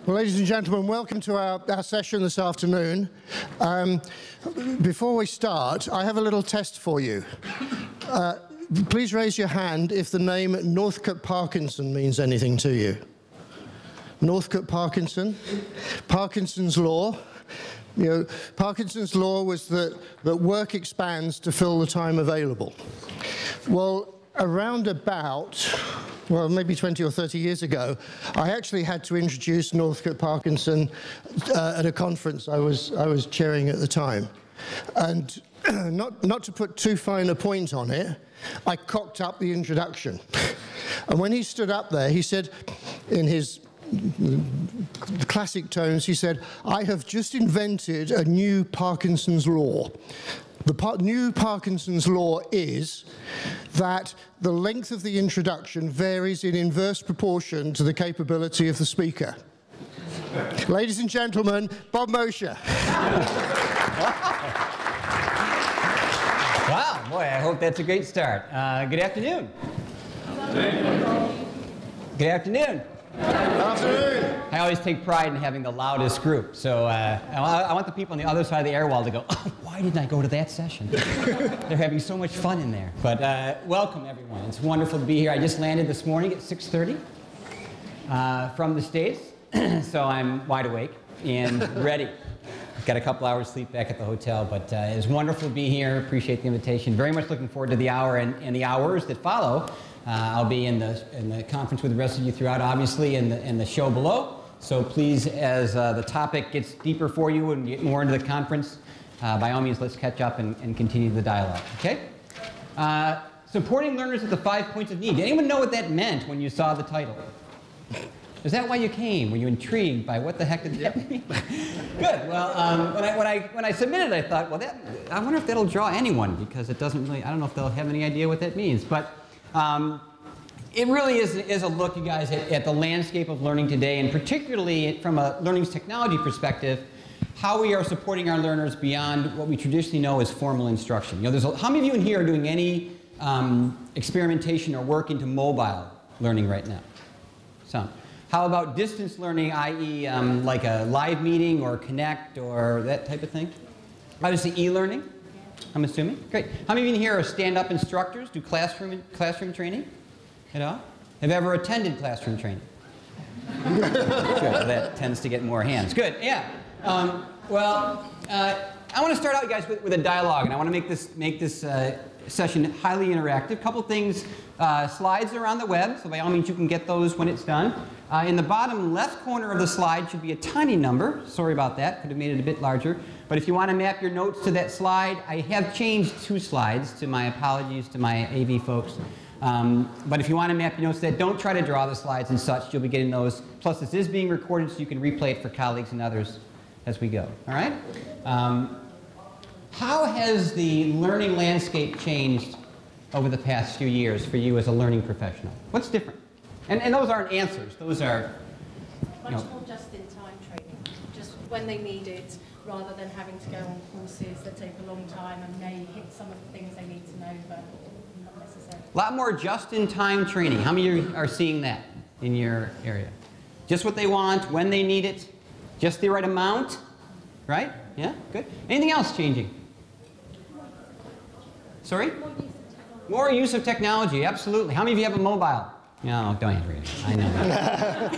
Well, ladies and gentlemen, welcome to our session this afternoon. Before we start, I have a little test for you. Please raise your hand if the name Northcote Parkinson means anything to you. Northcote Parkinson, Parkinson's Law. You know, Parkinson's Law was that work expands to fill the time available. Well, around about, well, maybe 20 or 30 years ago, I actually had to introduce Northcote Parkinson at a conference I was chairing at the time. And not to put too fine a point on it, I cocked up the introduction. And when he stood up there, he said, in his classic tones, he said, "I have just invented a new Parkinson's Law. The new Parkinson's Law is that the length of the introduction varies in inverse proportion to the capability of the speaker." Ladies and gentlemen, Bob Mosher. Wow, boy, I hope that's a great start. Good afternoon. Good afternoon. Afternoon. I always take pride in having the loudest group, so I want the people on the other side of the air wall to go, "Oh, why didn't I go to that session?" They're having so much fun in there. But welcome, everyone. It's wonderful to be here. I just landed this morning at 6:30 from the States, so I'm wide awake and ready. Got a couple hours sleep back at the hotel, but it's wonderful to be here. Appreciate the invitation. Very much looking forward to the hour and the hours that follow. I'll be in the conference with the rest of you throughout, obviously, and the show below. So please, as the topic gets deeper for you and get more into the conference, by all means, let's catch up and continue the dialogue, okay? Supporting learners at the 5 points of need. Did anyone know what that meant when you saw the title? Is that why you came? Were you intrigued by what the heck did that mean? Good. Well, when I submitted, I thought, well, I wonder if that'll draw anyone, because it doesn't really, I don't know if they'll have any idea what that means. But it really is a look, you guys, at the landscape of learning today, and particularly from a learning technology perspective, how we are supporting our learners beyond what we traditionally know as formal instruction. You know, how many of you in here are doing any experimentation or work into mobile learning right now? Some. How about distance learning, i.e. Like a live meeting or Connect or that type of thing? Obviously e-learning, I'm assuming. Great. How many of you in here are stand-up instructors, do classroom training at all? Have you ever attended classroom training? Good. Well, that tends to get more hands. Good, yeah. I want to start out, you guys, with a dialogue, and I want to make this session highly interactive. A couple things. Slides are on the web, so by all means you can get those when it's done. In the bottom left corner of the slide should be a tiny number. Sorry about that, could have made it a bit larger. But if you want to map your notes to that slide, I have changed 2 slides, to my apologies to my AV folks. But if you want to map your notes to that, don't try to draw the slides and such. You'll be getting those. Plus, this is being recorded, so you can replay it for colleagues and others as we go. All right? How has the learning landscape changed over the past few years for you as a learning professional? What's different? And those aren't answers. Those are, much more just-in-time training, just when they need it, rather than having to go on courses that take a long time and may hit some of the things they need to know, but not necessarily. A lot more just-in-time training. How many of you are seeing that in your area? Just what they want, when they need it, just the right amount, right? Yeah, good. Anything else changing? Sorry? More use of technology, absolutely. How many of you have a mobile? No, don't answer it. I know.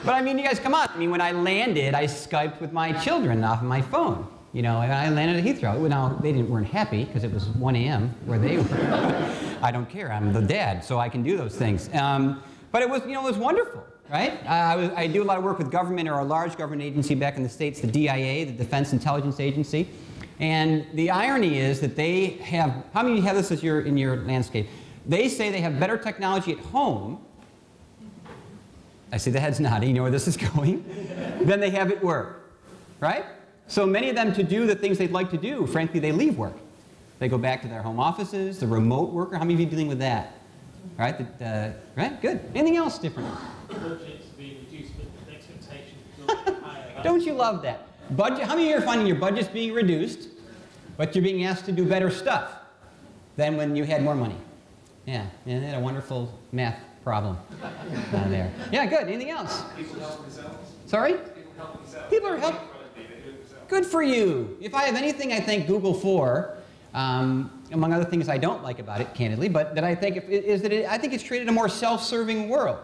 But I mean, you guys, come on. I mean, when I landed, I Skyped with my children off of my phone. You know, and I landed at Heathrow. Now, they weren't happy because it was 1 a.m. where they were. I don't care. I'm the dad, so I can do those things. But it was, you know, it was wonderful, right? I do a lot of work with government, or a large government agency back in the States, the DIA, the Defense Intelligence Agency. And the irony is that they have, how many of you have this as in your landscape? They say they have better technology at home. I see the heads nodding, you know where this is going. Than they have at work, right? So many of them, to do the things they'd like to do, frankly, they leave work. They go back to their home offices, the remote worker. How many of you are dealing with that? Right? Right? Good. Anything else different? Budgets being reduced, but expectations are higher. Don't you love that? Budget. How many of you are finding your budget's being reduced, but you're being asked to do better stuff than when you had more money? Yeah, isn't that a wonderful math problem there. Yeah, good. Anything else? People help themselves. Sorry? People help themselves. People are helping. They do it themselves. Good for you. If I have anything I thank Google for, among other things I don't like about it, candidly, but that I think is that I think it's created a more self-serving world.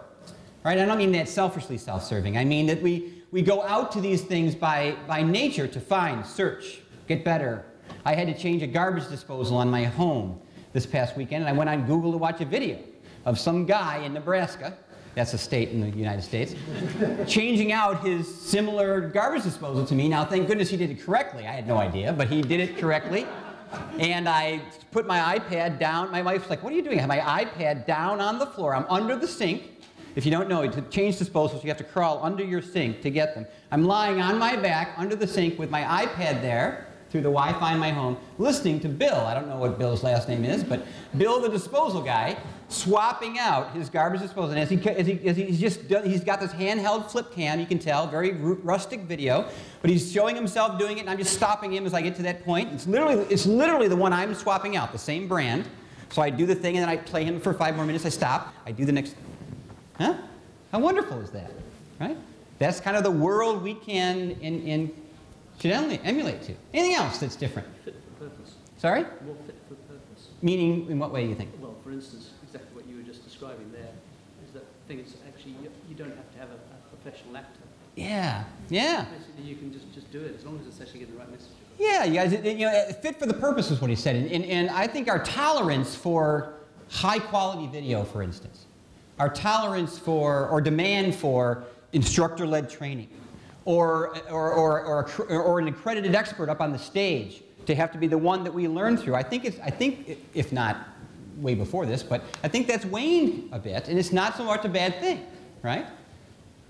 Right? I don't mean that selfishly self-serving. I mean that we go out to these things by nature to find, search, get better. I had to change a garbage disposal on my home this past weekend, and I went on Google to watch a video of some guy in Nebraska, that's a state in the United States, changing out his similar garbage disposal to me. Now, thank goodness he did it correctly. I had no idea, but he did it correctly. And I put my iPad down. My wife's like, what are you doing? I have my iPad down on the floor. I'm under the sink. If you don't know, to change disposals, you have to crawl under your sink to get them. I'm lying on my back under the sink with my iPad there through the Wi-Fi in my home, listening to Bill. I don't know what Bill's last name is, but Bill, the disposal guy, swapping out his garbage disposal. And he's got this handheld flip cam, you can tell, very rustic video, but he's showing himself doing it, and I'm just stopping him as I get to that point. It's literally the one I'm swapping out, the same brand. So I do the thing, and then I play him for 5 more minutes. I stop. I do the next. Huh? How wonderful is that, right? That's kind of the world we can should emulate to. Anything else that's different? Fit for purpose. Sorry? More fit for purpose. Meaning, in what way do you think? Well, for instance, exactly what you were just describing there is that thing. It's actually you don't have to have a professional actor. Yeah, yeah. Basically, you can just do it as long as it's actually getting the right message. Yeah, you guys, fit for the purpose is what he said. And I think our tolerance for high-quality video, for instance, our tolerance for, or demand for, instructor-led training, or an accredited expert up on the stage to have to be the one that we learn through. I think if not way before this, but I think that's waned a bit, and it's not so much a bad thing, right?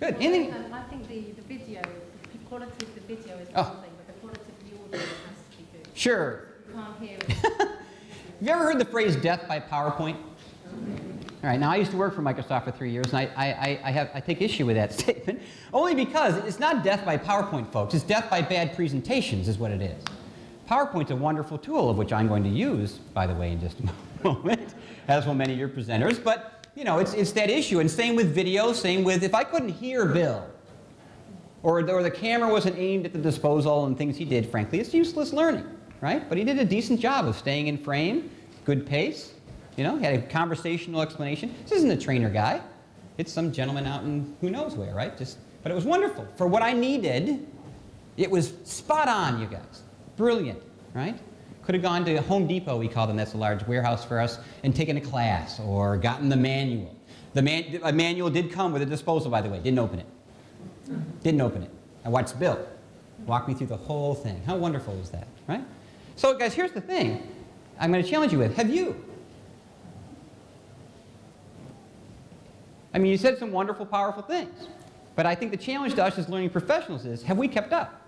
Good. Anything? I think the video, the quality of the video is Oh. one thing, but the quality of the audio has to be good. Sure. You can't hear it. Have you ever heard the phrase death by PowerPoint? All right, now I used to work for Microsoft for 3 years, and I take issue with that statement, only because it's not death by PowerPoint, folks. It's death by bad presentations is what it is. PowerPoint's a wonderful tool, of which I'm going to use, by the way, in just a moment, as will many of your presenters. But, you know, it's that issue. And same with video, same with, if I couldn't hear Bill, or the camera wasn't aimed at the disposal and things he did, frankly, it's useless learning, right? But he did a decent job of staying in frame, good pace. You know, he had a conversational explanation. This isn't a trainer guy. It's some gentleman out in who knows where, right? But it was wonderful. For what I needed, it was spot on, you guys. Brilliant, right? Could have gone to Home Depot, we call them, that's a large warehouse for us, and taken a class or gotten the manual. A manual did come with a disposal, by the way. Didn't open it. Didn't open it. I watched Bill walk me through the whole thing. How wonderful is that, right? So, guys, here's the thing I'm going to challenge you with. Have you? I mean, you said some wonderful, powerful things. But I think the challenge to us as learning professionals is, have we kept up?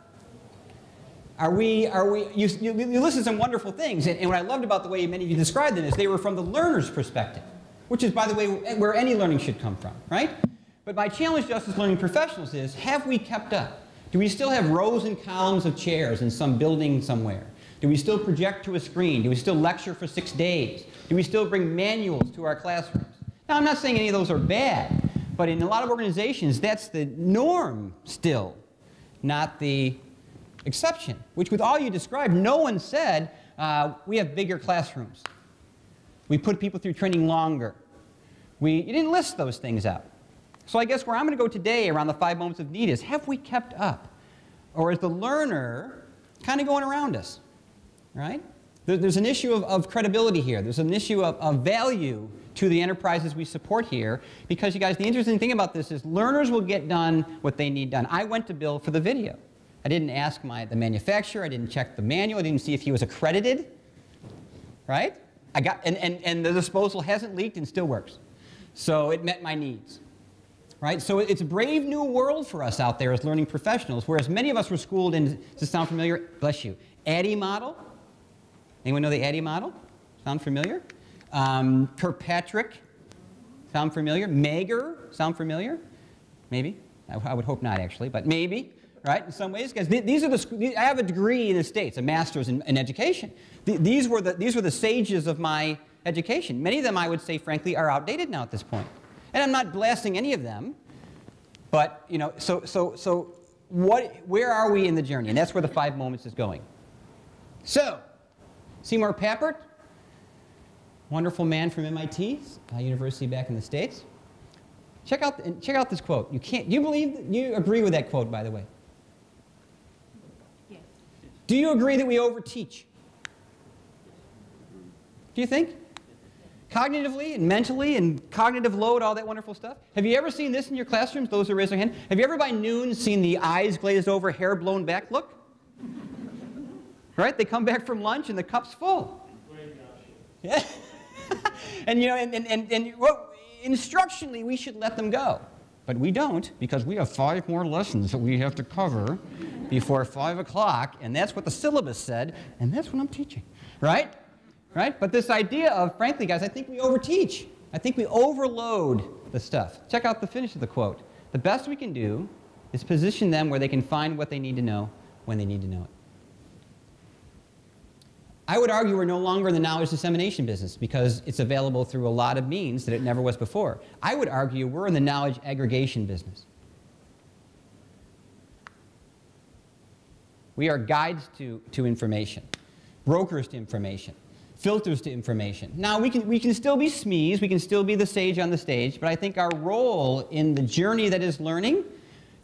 You listen to some wonderful things, and what I loved about the way many of you described them is they were from the learner's perspective, which is, by the way, where any learning should come from, right? But my challenge to us as learning professionals is, have we kept up? Do we still have rows and columns of chairs in some building somewhere? Do we still project to a screen? Do we still lecture for 6 days? Do we still bring manuals to our classrooms? Now, I'm not saying any of those are bad, but in a lot of organizations, that's the norm still, not the exception, which with all you described, no one said, we have bigger classrooms. We put people through training longer. You didn't list those things out. So I guess where I'm going to go today around the 5 moments of need is, have we kept up? Or is the learner kind of going around us, right? There's an issue of credibility here. There's an issue of value to the enterprises we support here, because, you guys, the interesting thing about this is learners will get done what they need done. I went to Bill for the video. I didn't ask the manufacturer. I didn't check the manual. I didn't see if he was accredited, right? And the disposal hasn't leaked and still works. So it met my needs, right? So it's a brave new world for us out there as learning professionals, whereas many of us were schooled in, does this sound familiar? Bless you. ADDIE model. Anyone know the ADDIE model? Sound familiar? Kirkpatrick. Sound familiar? Mager. Sound familiar? Maybe. I would hope not, actually, but maybe. Right, in some ways, because I have a degree in the States, a master's in education. These were the sages of my education. Many of them, I would say, frankly, are outdated now at this point. And I'm not blasting any of them, but, you know, where are we in the journey? And that's where the 5 moments is going. So, Seymour Papert, wonderful man from MIT, university back in the States. Check out this quote. You agree with that quote, by the way? Yes. Do you agree that we overteach? Do you think? Cognitively and mentally and cognitive load, all that wonderful stuff. Have you ever seen this in your classrooms, those who raise their hand? Have you ever by noon seen the eyes glazed over, hair blown back look? Right? They come back from lunch and the cup's full. Yeah. And you know, instructionally, we should let them go. But we don't, because we have 5 more lessons that we have to cover before 5 o'clock, and that's what the syllabus said, and that's what I'm teaching. Right? Right? But this idea of, frankly, guys, I think we overteach. I think we overload the stuff. Check out the finish of the quote. The best we can do is position them where they can find what they need to know when they need to know it. I would argue we're no longer in the knowledge dissemination business because it's available through a lot of means that it never was before. I would argue we're in the knowledge aggregation business. We are guides to information, brokers to information, filters to information. Now, we can still be SMEs, we can still be the sage on the stage, but I think our role in the journey that is learning,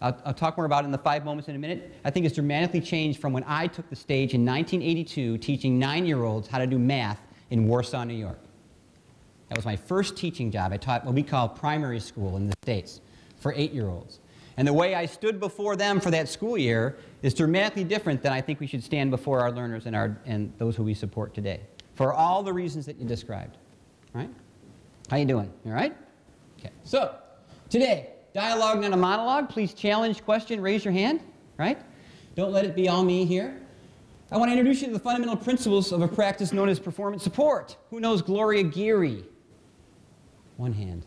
I'll talk more about it in the 5 moments in a minute, I think it's dramatically changed from when I took the stage in 1982 teaching 9-year-olds how to do math in Warsaw, New York. That was my first teaching job. I taught what we call primary school in the States for 8-year-olds. And the way I stood before them for that school year is dramatically different than I think we should stand before our learners and those who we support today, for all the reasons that you described. Right? How you doing? You all right? Okay. So, today, dialogue, not a monologue. Please challenge, question, raise your hand. Right? Don't let it be all me here. I want to introduce you to the fundamental principles of a practice known as performance support. Who knows Gloria Geary? One hand.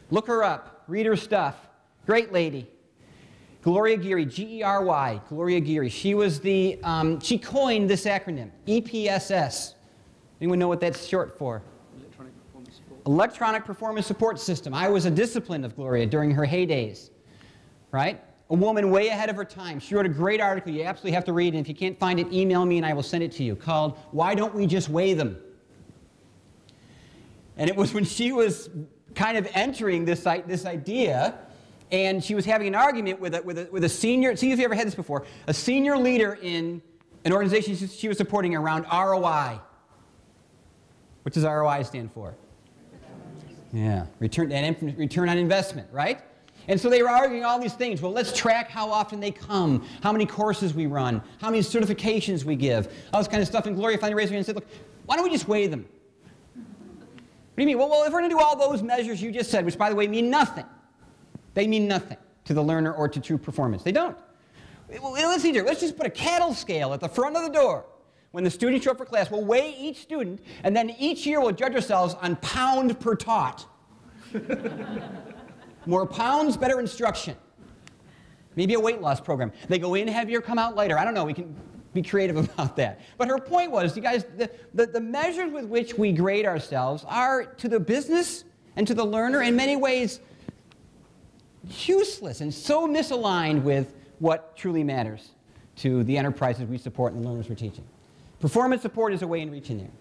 Look her up. Read her stuff. Great lady. Gloria Geary, G-E-R-Y, Gloria Geary. She was the, she coined this acronym, EPSS. Anyone know what that's short for? Electronic Performance Support. Electronic Performance Support System. I was a discipline of Gloria during her heydays, right? A woman way ahead of her time. She wrote a great article. You absolutely have to read it. And if you can't find it, email me and I will send it to you, called Why Don't We Just Weigh Them? And it was when she was kind of entering this idea, and she was having an argument with a senior, see if you ever had this before, a senior leader in an organization she was supporting around ROI. What does ROI stand for? Yeah, return on investment, right? And so they were arguing all these things. Well, let's track how often they come, how many courses we run, how many certifications we give, all this kind of stuff. And Gloria finally raised her hand and said, look, why don't we just weigh them? What do you mean? Well, if we're going to do all those measures you just said, which, by the way, mean nothing, they mean nothing to the learner or to true performance. They don't. Well, let's see here. Let's just put a cattle scale at the front of the door. When the students show up for class, we'll weigh each student, and then each year we'll judge ourselves on pound per taught. More pounds, better instruction. Maybe a weight loss program. They go in heavier, come out lighter. I don't know. We can be creative about that. But her point was, you guys, the measures with which we grade ourselves are, to the business and to the learner, in many ways, useless and so misaligned with what truly matters to the enterprises we support and the learners we're teaching. Performance support is a way in reaching there.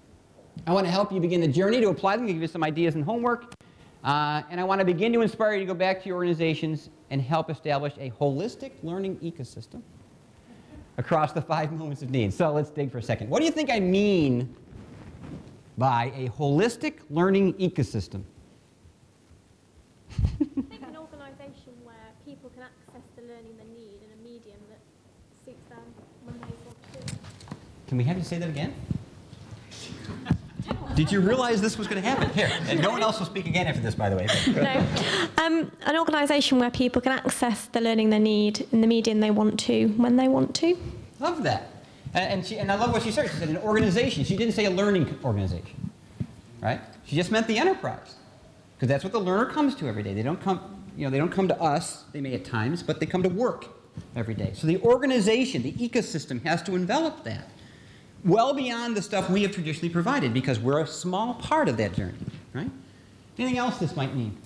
I want to help you begin the journey to apply them, give you some ideas and homework, and I want to begin to inspire you to go back to your organizations and help establish a holistic learning ecosystem across the 5 moments of need. So let's dig for a second. What do you think I mean by a holistic learning ecosystem? I think an organisation where people can access the learning they need in a medium that suits them when they want to. Can we have you say that again? Did you realize this was going to happen? Here, and no one else will speak again after this, by the way. No. An organisation where people can access the learning they need in the medium they want to, when they want to. Love that. And I love what she said. She said an organization. She didn't say a learning organization, right? She just meant the enterprise, because that's what the learner comes to every day. They don't come, they don't come to us. They may at times, but they come to work every day. So the organization, the ecosystem, has to envelop that, well beyond the stuff we have traditionally provided, because we're a small part of that journey, right? Anything else this might mean?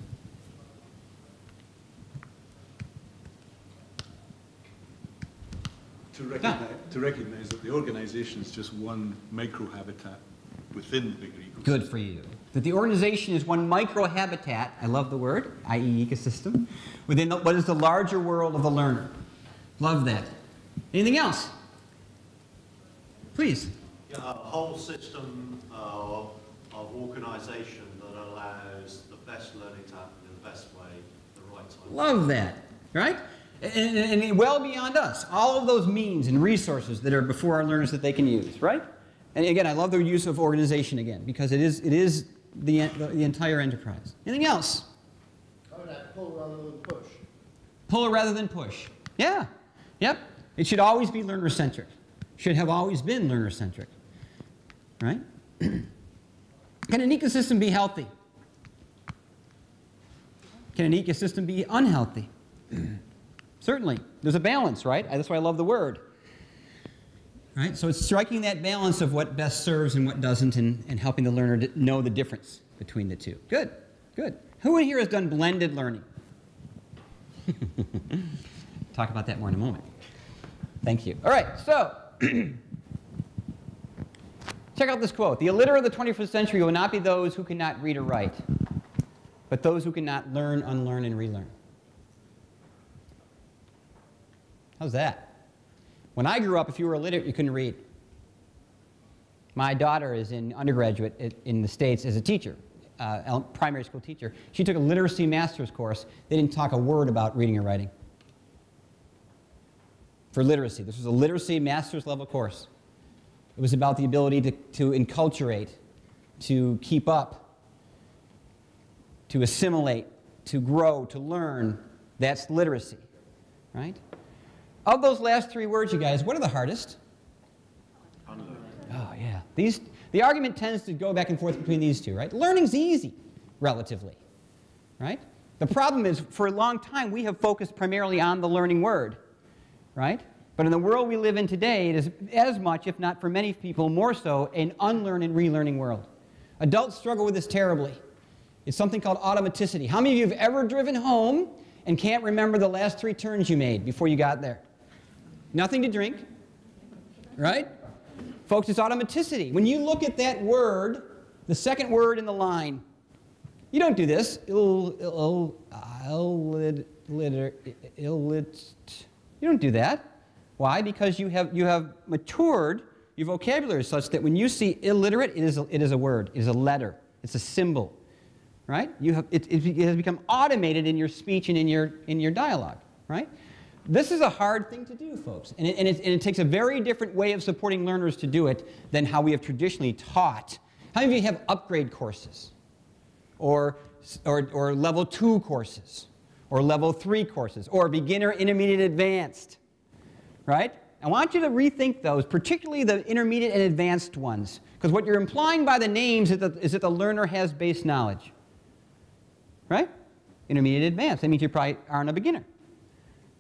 to recognize that the organization is just one micro-habitat within the bigger ecosystem. Good for you. That the organization is one micro-habitat, I love the word, i.e. ecosystem, within what is the larger world of the learner. Love that. Anything else? Please. Yeah, a whole system of organization that allows the best learning to happen in the best way, the right time. Love that, right? And well beyond us, all of those means and resources that are before our learners that they can use, right? And again, I love the use of organization again, because it is the entire enterprise. Anything else? Oh, that pull rather than push. Pull rather than push. Yeah. Yep. It should always be learner-centric. Should have always been learner-centric. Right? Can an ecosystem be healthy? Can an ecosystem be unhealthy? Certainly. There's a balance, right? That's why I love the word. Right? So it's striking that balance of what best serves and what doesn't, and helping the learner to know the difference between the two. Good. Good. Who in here has done blended learning? Talk about that more in a moment. Thank you. All right, so check out this quote. The illiterate of the 21st century will not be those who cannot read or write, but those who cannot learn, unlearn, and relearn. How's that? When I grew up, if you were illiterate, you couldn't read. My daughter is in undergraduate in the States as a teacher, primary school teacher. She took a literacy master's course. They didn't talk a word about reading or writing. For literacy. This was a literacy master's level course. It was about the ability to enculturate, to keep up, to assimilate, to grow, to learn. That's literacy, right? Of those last three words, you guys, what are the hardest? Unlearn. Oh, yeah. The argument tends to go back and forth between these two, right? Learning's easy, relatively, right? The problem is, for a long time, we have focused primarily on the learning word, right? But in the world we live in today, it is as much, if not for many people, more so, an unlearn and relearning world. Adults struggle with this terribly. It's something called automaticity. How many of you have ever driven home and can't remember the last 3 turns you made before you got there? Nothing to drink, right? Folks, it's automaticity. When you look at that word, the second word in the line, you don't do this. You don't do that. Why? Because you have matured your vocabulary such that when you see illiterate, it is a word. It is a letter. It's a symbol, right? It has become automated in your speech and in your dialogue, right? This is a hard thing to do, folks, and it takes a very different way of supporting learners to do it than how we have traditionally taught. How many of you have upgrade courses, or level 2 courses, or level 3 courses, or beginner, intermediate, advanced? Right? I want you to rethink those, particularly the intermediate and advanced ones, because what you're implying by the names is that the learner has base knowledge. Right? Intermediate, advanced. That means you probably aren't a beginner.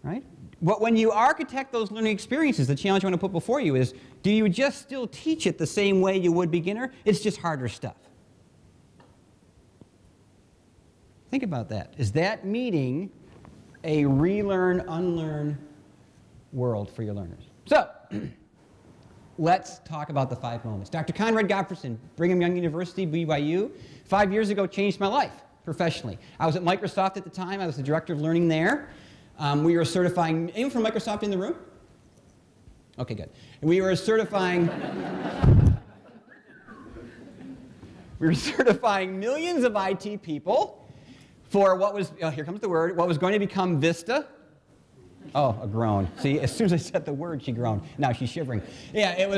Right? But when you architect those learning experiences, the challenge I want to put before you is, do you just still teach it the same way you would beginner? It's just harder stuff. Think about that. Is that meeting a relearn, unlearn world for your learners? So, let's talk about the 5 moments. Dr. Conrad Gottfredson, Brigham Young University, BYU, 5 years ago changed my life professionally. I was at Microsoft at the time. I was the director of learning there. We were certifying, anyone from Microsoft in the room? Okay, good. We were certifying millions of IT people for what was, here comes the word, what was going to become Vista. Oh, a groan. See, as soon as I said the word, she groaned. Now she's shivering. Yeah, it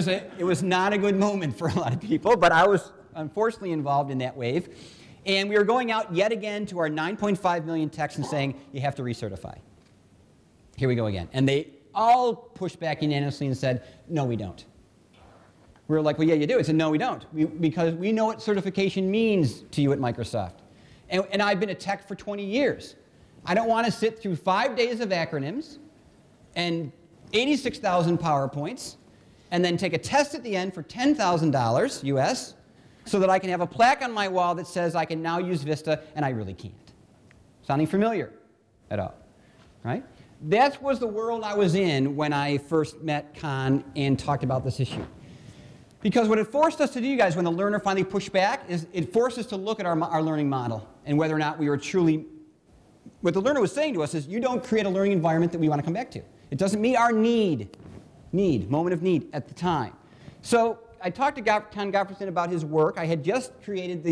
was not a good moment for a lot of people, but I was unfortunately involved in that wave. And we were going out yet again to our 9.5 million Texans saying, you have to recertify. Here we go again. And they all pushed back unanimously and said, no, we don't. We were like, well, yeah, you do. I said, no, we don't. Because we know what certification means to you at Microsoft. And I've been a tech for 20 years. I don't want to sit through 5 days of acronyms and 86,000 PowerPoints and then take a test at the end for $10,000 US so that I can have a plaque on my wall that says I can now use Vista, and I really can't. Sounding familiar at all, right? That was the world I was in when I first met Con and talked about this issue. Because what it forced us to do, you guys, when the learner finally pushed back, is it forced us to look at our learning model and whether or not we were truly, what the learner was saying to us is, you don't create a learning environment that we want to come back to. It doesn't meet our moment of need at the time. So I talked to Con Gottfredson about his work. I had just created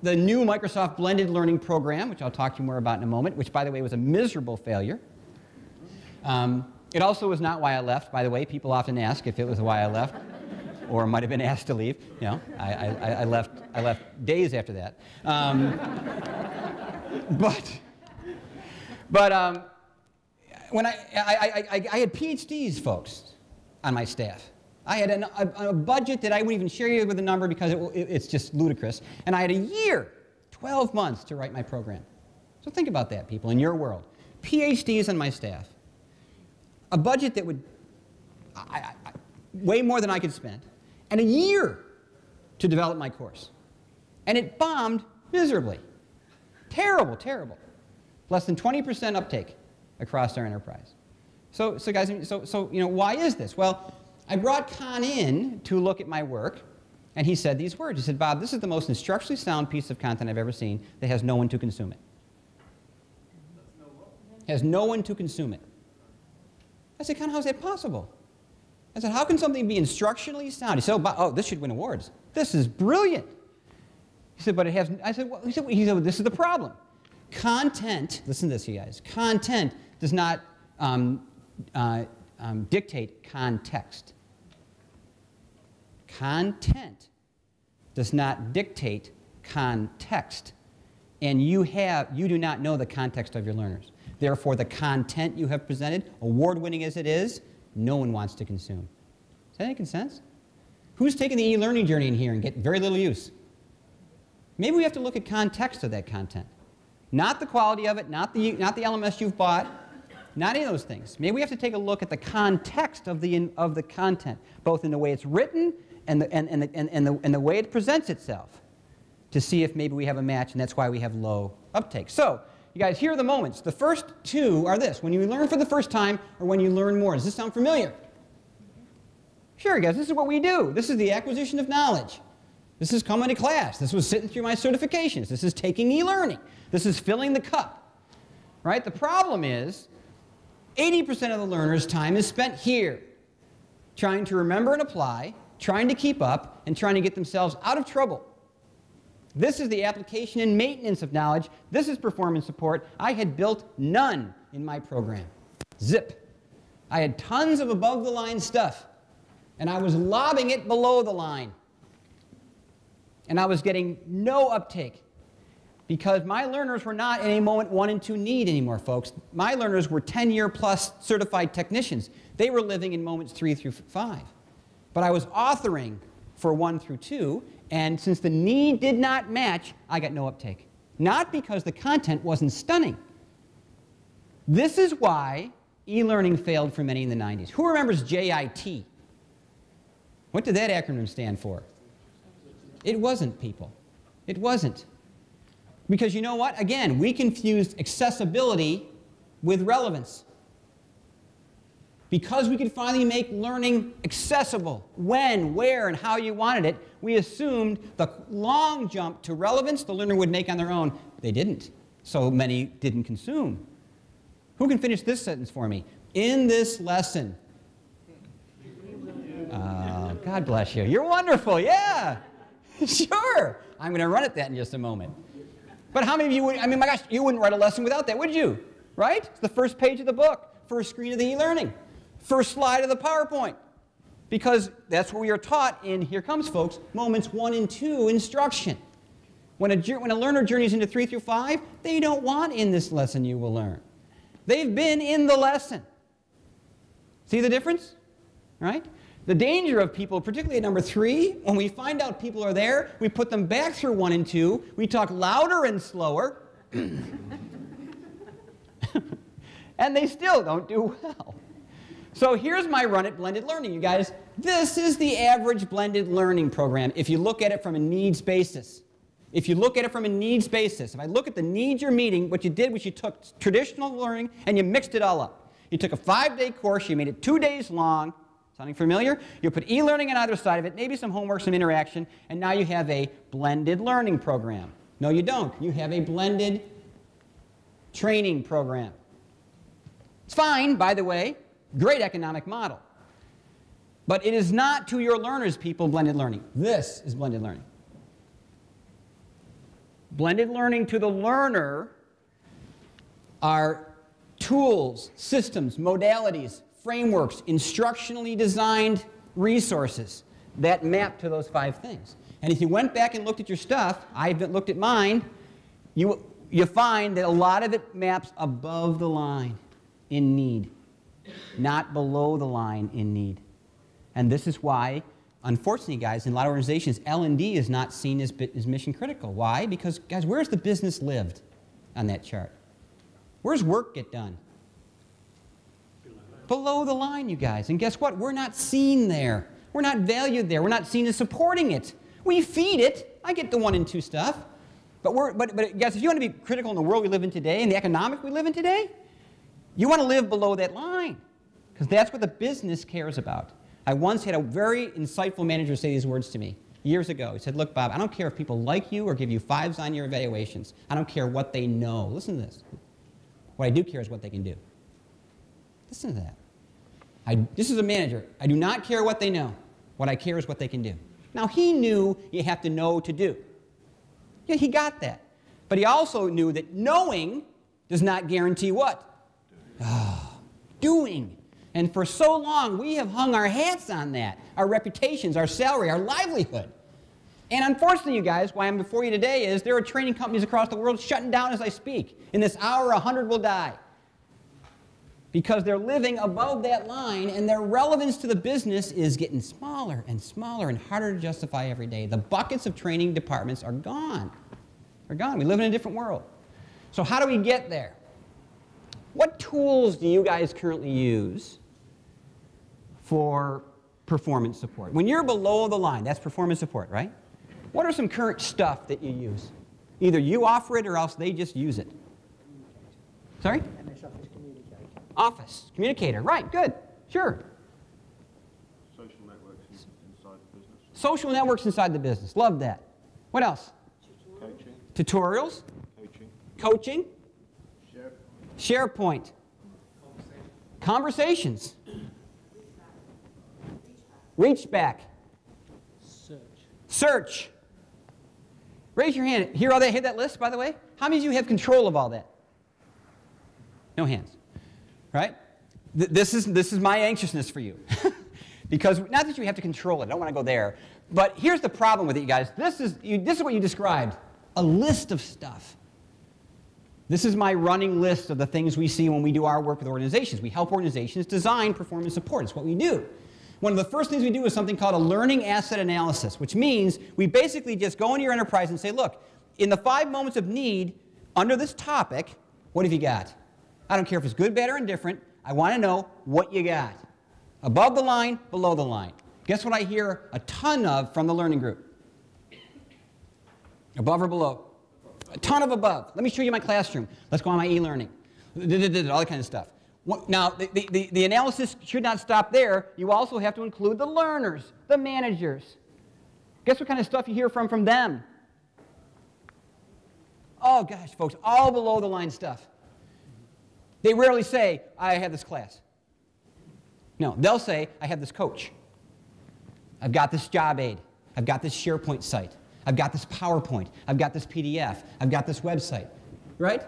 the new Microsoft Blended Learning Program, which I'll talk to you more about in a moment, which, by the way, was a miserable failure. It also was not why I left, by the way. People often ask if it was why I left, or might have been asked to leave. You know, I left days after that. When I had PhDs, folks, on my staff. I had a budget that I wouldn't even share you with a number because it's just ludicrous. And I had a year, 12 months to write my program. So think about that, people, in your world. PhDs on my staff. A budget that would, way more than I could spend. And a year to develop my course. And it bombed miserably. Terrible, terrible. Less than 20% uptake across our enterprise. So guys, you know, why is this? Well, I brought Con in to look at my work, and he said these words. He said, Bob, this is the most instructionally sound piece of content I've ever seen that has no one to consume it. Has no one to consume it. I said, Con, how is that possible? I said, how can something be instructionally sound? He said, oh, this should win awards. This is brilliant. He said, but it has, I said, well, he said, well, this is the problem. Content, listen to this, you guys, content does not dictate context. Content does not dictate context. And you do not know the context of your learners. Therefore, the content you have presented, award-winning as it is, no one wants to consume. Does that make sense? Who's taking the e-learning journey in here and get very little use? Maybe we have to look at context of that content. Not the quality of it, not the LMS you've bought, not any of those things. Maybe we have to take a look at the context of the content, both in the way it's written and the way it presents itself, to see if maybe we have a match, and that's why we have low uptake. So, you guys, here are the moments. The first two are this: when you learn for the first time or when you learn more. Does this sound familiar? Sure, guys, this is what we do. This is the acquisition of knowledge. This is coming to class. This was sitting through my certifications. This is taking e-learning. This is filling the cup. Right? The problem is 80% of the learner's time is spent here, trying to remember and apply, trying to keep up, and trying to get themselves out of trouble. This is the application and maintenance of knowledge. This is performance support. I had built none in my program. Zip. I had tons of above-the-line stuff, and I was lobbing it below the line. And I was getting no uptake because my learners were not in a moment 1 and 2 need anymore, folks. My learners were 10-year-plus certified technicians. They were living in moments 3 through 5. But I was authoring for 1 through 2, and since the need did not match, I got no uptake. Not because the content wasn't stunning. This is why e-learning failed for many in the 90s. Who remembers JIT? What did that acronym stand for? It wasn't, people. It wasn't. Because you know what? Again, we confused accessibility with relevance. Because we could finally make learning accessible when, where, and how you wanted it, we assumed the long jump to relevance the learner would make on their own. They didn't. So many didn't consume. Who can finish this sentence for me? In this lesson. God bless you. You're wonderful. Yeah. Sure. I'm going to run at that in just a moment. But how many of you would, I mean, my gosh, you wouldn't write a lesson without that, would you? Right? It's the first page of the book, first screen of the e-learning, first slide of the PowerPoint. Because that's what we are taught in, here comes, folks, moments 1 and 2 instruction. When a learner journeys into 3 through 5, they don't want in this lesson you will learn. They've been in the lesson. See the difference? Right? The danger of people, particularly at number 3, when we find out people are there, we put them back through 1 and 2, we talk louder and slower, and they still don't do well. So here's my run at blended learning, you guys. This is the average blended learning program if you look at it from a needs basis. If you look at it from a needs basis, if I look at the needs you're meeting, what you did was you took traditional learning and you mixed it all up. You took a 5-day course, you made it 2 days long. Sounding familiar? You put e-learning on either side of it, maybe some homework, some interaction, and now you have a blended learning program. No, you don't. You have a blended training program. It's fine, by the way. Great economic model. But it is not to your learners, people, blended learning. This is blended learning. Blended learning to the learner are tools, systems, modalities, frameworks, instructionally designed resources that map to those 5 things. And if you went back and looked at your stuff, I've looked at mine, you find that a lot of it maps above the line in need, not below the line in need. And this is why, unfortunately, guys, in a lot of organizations, L&D is not seen as mission critical. Why? Because, guys, where's the business lived on that chart? Where's work get done? Below the line, you guys. And guess what? We're not seen there. We're not valued there. We're not seen as supporting it. We feed it. I get the 1 and 2 stuff. But guys, if you want to be critical in the world we live in today and the economic we live in today, you want to live below that line because that's what the business cares about. I once had a very insightful manager say these words to me years ago. He said, look, Bob, I don't care if people like you or give you 5s on your evaluations. I don't care what they know. Listen to this. What I do care is what they can do. Listen to that. This is a manager. I do not care what they know. What I care is what they can do. Now, he knew you have to know to do. Yeah, he got that. But he also knew that knowing does not guarantee what? Doing. And for so long, we have hung our hats on that, our reputations, our salary, our livelihood. And unfortunately, you guys, why I'm before you today is there are training companies across the world shutting down as I speak. In this hour, 100 will die. Because they're living above that line, and their relevance to the business is getting smaller and smaller and harder to justify every day. The buckets of training departments are gone. They're gone. We live in a different world. So how do we get there? What tools do you guys currently use for performance support? When you're below the line, that's performance support, right? What are some current stuff that you use? Either you offer it or else they just use it. Sorry? MS Office Communicator. Office Communicator, right, good, sure. Social networks inside the business. Social networks inside the business, love that. What else? Coaching. Tutorials? Coaching. Coaching? SharePoint. Conversations. Reach back. Search. Raise your hand. Hear all that? Hear that list, by the way? How many of you have control of all that? No hands. Right? This is my anxiousness for you. Because not that you have to control it. I don't want to go there. But here's the problem with it, you guys. This is what you described. A list of stuff. This is my running list of the things we see when we do our work with organizations. We help organizations design performance support. It's what we do. One of the first things we do is something called a learning asset analysis, which means we basically just go into your enterprise and say, look, in the 5 moments of need under this topic, what have you got? I don't care if it's good, bad, or indifferent. I want to know what you got. Above the line, below the line. Guess what I hear a ton of from the learning group? Above or below? A ton of above. Let me show you my classroom. Let's go on my e-learning. All that kind of stuff. Now, the analysis should not stop there. You also have to include the learners, the managers. Guess what kind of stuff you hear from them? Oh, gosh, folks, all below the line stuff. They rarely say, I have this class. No, they'll say, I have this coach. I've got this job aid. I've got this SharePoint site. I've got this PowerPoint. I've got this PDF. I've got this website. Right?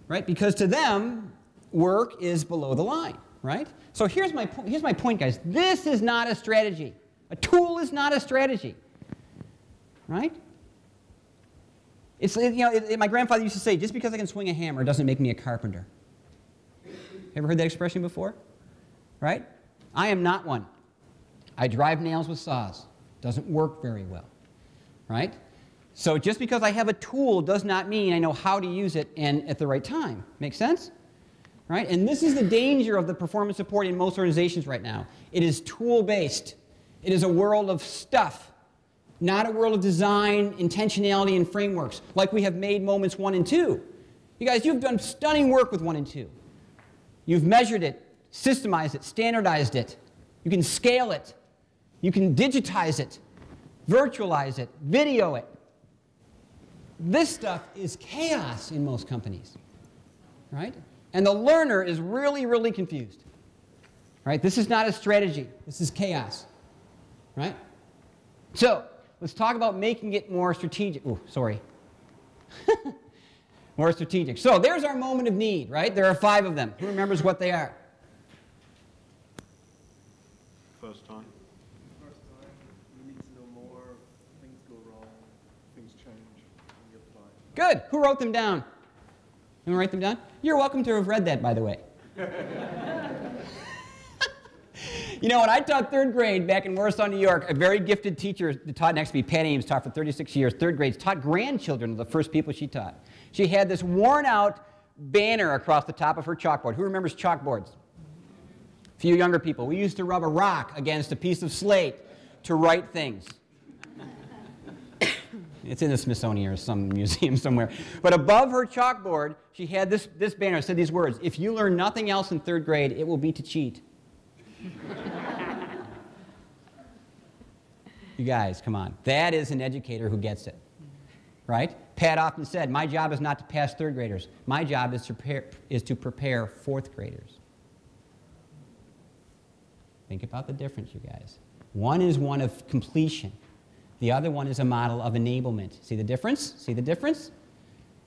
Right? Because to them, work is below the line. Right? So here's my point, guys. This is not a strategy. A tool is not a strategy. Right? It's, my grandfather used to say, just because I can swing a hammer doesn't make me a carpenter. Ever heard that expression before? Right? I am not one. I drive nails with saws. Doesn't work very well. Right? So just because I have a tool does not mean I know how to use it and at the right time. Make sense? Right? And this is the danger of the performance support in most organizations right now. It is tool-based. It is a world of stuff, not a world of design, intentionality, and frameworks, like we have made moments 1 and 2. You guys, you've done stunning work with 1 and 2. You've measured it, systemized it, standardized it. You can scale it. You can digitize it, virtualize it, video it. This stuff is chaos in most companies, right? And the learner is really, really confused, right? This is not a strategy. This is chaos, right? So let's talk about making it more strategic. Oh, sorry. More strategic. So there's our moment of need, right? There are 5 of them. Who remembers what they are? First time. First time, you need to know more, things go wrong, things change, and you apply. Good. Who wrote them down? You want to write them down? You're welcome to have read that, by the way. You know, when I taught 3rd grade back in Warsaw, New York, a very gifted teacher that taught next to me, Pat Ames, taught for 36 years, 3rd grades, taught grandchildren of the first people she taught. She had this worn-out banner across the top of her chalkboard. Who remembers chalkboards? A few younger people. We used to rub a rock against a piece of slate to write things. It's in the Smithsonian or some museum somewhere. But above her chalkboard, she had this banner that said these words: "If you learn nothing else in 3rd grade, it will be to cheat." You guys, come on. That is an educator who gets it, right? Pat often said, my job is not to pass 3rd graders. My job is to prepare 4th graders. Think about the difference, you guys. One is one of completion. The other one is a model of enablement. See the difference? See the difference?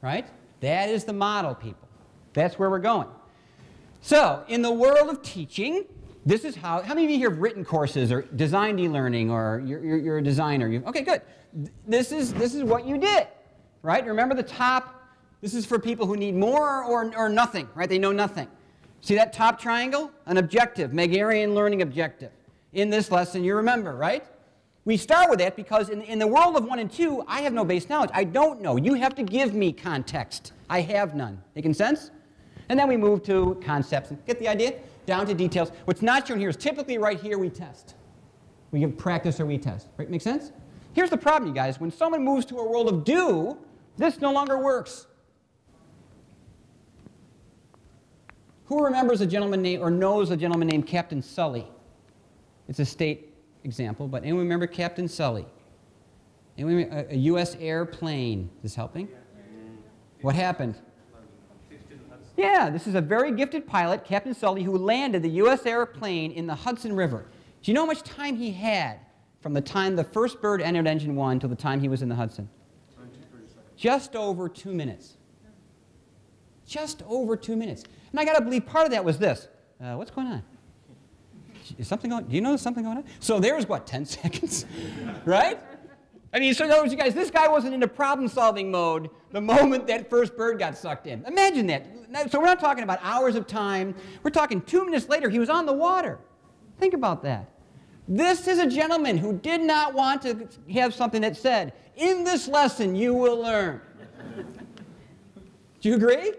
Right? That is the model, people. That's where we're going. So, in the world of teaching, this is how many of you here have written courses or designed e-learning, or you're a designer? Okay, good. This is what you did, right? Remember the top, this is for people who need more or nothing, right? They know nothing. See that top triangle? An objective, Megarian learning objective. In this lesson, you remember, right? We start with that because in the world of 1 and 2, I have no base knowledge. I don't know. You have to give me context. I have none. Making sense? And then we move to concepts. Get the idea? Down to details. What's not shown here is typically right here we test. We give practice or we test. Right? Make sense? Here's the problem, you guys. When someone moves to a world of do, this no longer works. Who remembers a gentleman named, or knows a gentleman named Captain Sully? It's a state example, but anyone remember Captain Sully? Anyone, a U.S. airplane. Is this helping? What happened? Yeah, this is a very gifted pilot, Captain Sully, who landed the U.S. airplane in the Hudson River. Do you know how much time he had from the time the first bird entered engine 1 till the time he was in the Hudson? Just over 2 minutes. Just over 2 minutes. And I got to believe part of that was this. What's going on? Is something going on? Do you know there's something going on? So there's, what, 10 seconds? Right? I mean, so in other words, you guys, this guy wasn't into problem-solving mode the moment that first bird got sucked in. Imagine that. So we're not talking about hours of time. We're talking 2 minutes later, he was on the water. Think about that. This is a gentleman who did not want to have something that said, in this lesson, you will learn. Do you agree?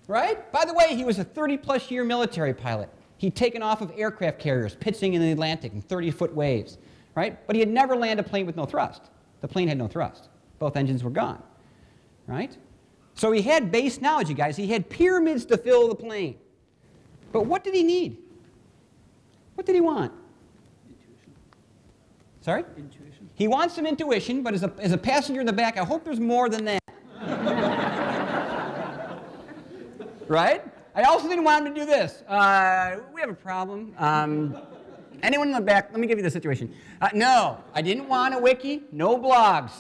Right? By the way, he was a 30-plus year military pilot. He'd taken off of aircraft carriers, pitching in the Atlantic in 30-foot waves. Right? But he had never landed a plane with no thrust. The plane had no thrust. Both engines were gone. Right? So he had base knowledge, you guys. He had pyramids to fill the plane. But what did he need? What did he want? Intuition. Sorry? Intuition. He wants some intuition, but as a passenger in the back, I hope there's more than that. Right? I also didn't want him to do this. We have a problem. Anyone in the back, let me give you the situation. No, I didn't want a wiki, no blogs.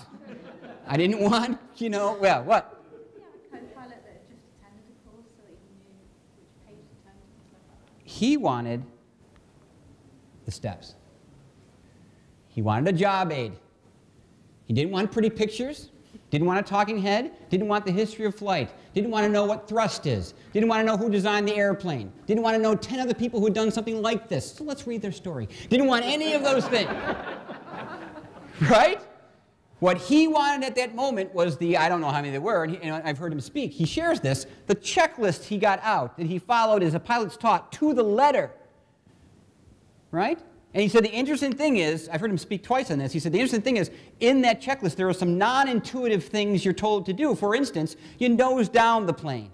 I didn't want, well, what? Yeah, a co-pilot that had just attended a course so that he knew which page to turn to and stuff like that. He wanted the steps. He wanted a job aid. He didn't want pretty pictures, didn't want a talking head, didn't want the history of flight, didn't want to know what thrust is, didn't want to know who designed the airplane, didn't want to know 10 other people who'd done something like this. So let's read their story. Didn't want any of those things. Right? What he wanted at that moment was I don't know how many there were, and I've heard him speak. He shares this. The checklist he got out that he followed as a pilot's taught to the letter. Right? And he said the interesting thing is, I've heard him speak twice on this, he said the interesting thing is, in that checklist there are some non-intuitive things you're told to do. For instance, you nose down the plane.